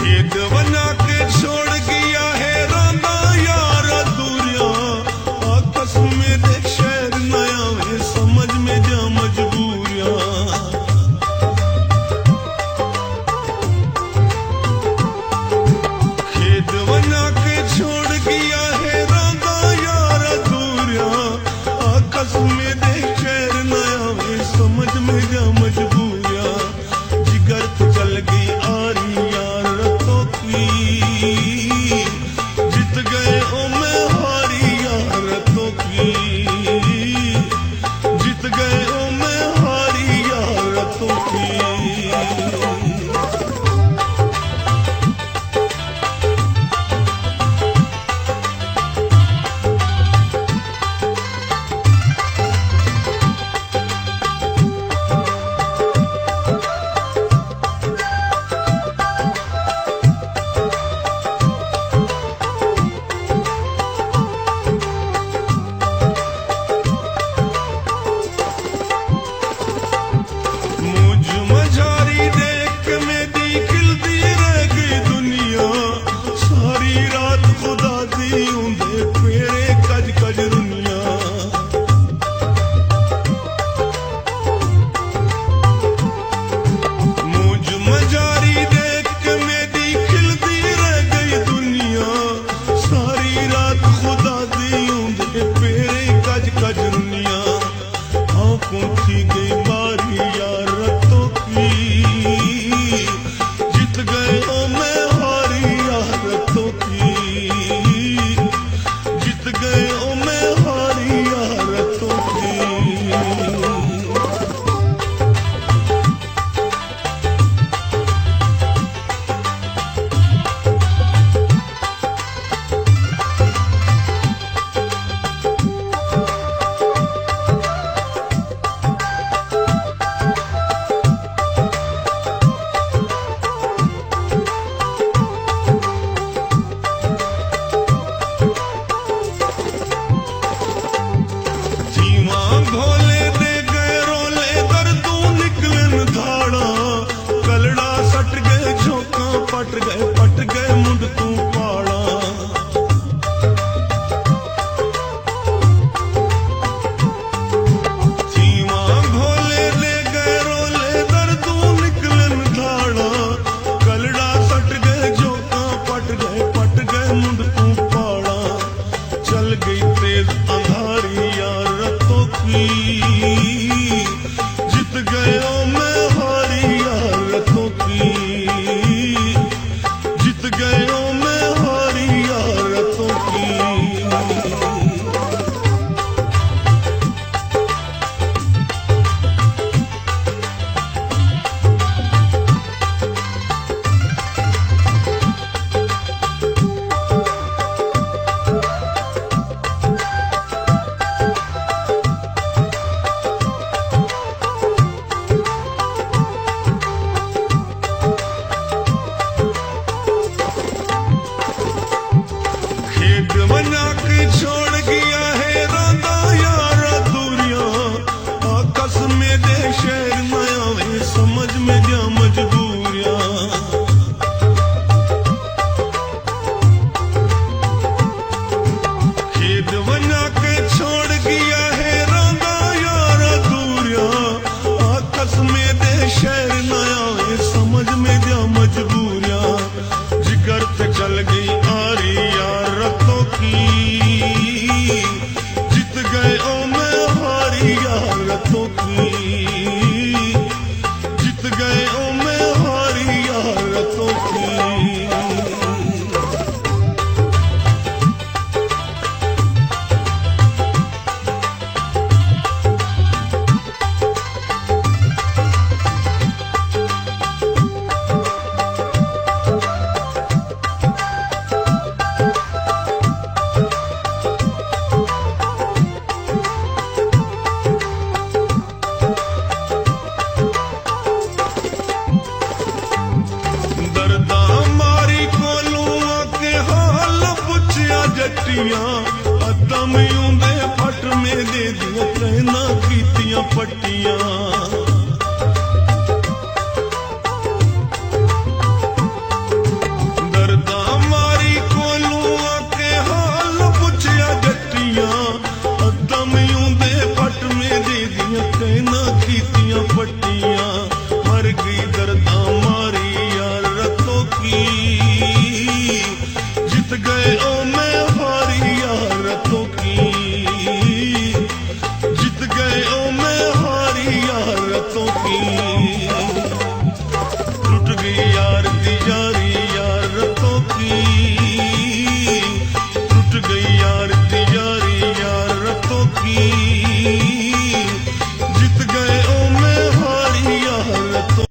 खेत बना के छोड़ गया है रांदा यार दूरिया, आपस में देख शहर नया है, समझ में जा मजबूरिया। खेत बना के छोड़ गया है रांदा यार दूरिया, आपस में देख शहर नया है, समझ में जा मजबूरिया। जिगर तो चल गई आरी यार रतों की, जीत गए ओ मैं हारी यार रतों की, जीत गए ओ मैं हारी यार रतों की। थी गई बारी यार रतों की, जीत गए ओ मैं हारी यार रतों की, जीत गए ओ मैं हारी यार रतों की। भोले दे गए रोले दर्दू निकलन धाड़ा, कलड़ा सट गए झोंका पट गए मुंड तू पाड़ा। सीमा भोले दे गए रोले दर्दू निकलन धाड़ा, कलड़ा सट गए झोंका पट गए मुंड तू पाड़ा। चल गई तेज अंधारी यार रतों की, जीत गए ओ मैं हारी यार रतों की, जीत गए ओ मैं हारी यार रतों की। बना के छोड़ गया है रांदा यार दूरिया, आकाश में दे शहर नया है, समझ में जा मजबूरिया। खेत बना के छोड़ गया है रांदा यार दूरिया, आकाश में दे शहर नया है, समझ में जा मजबूरिया। जिगर पे चल गई आरी यार रतों की, जीत गए ओ मैं हारी यार रतों की, जीत गए ओ मैं हारी यार रतों की। जट्टियां अदम यूं दे फट में दे दियां कहना कीतियां पट्टियां।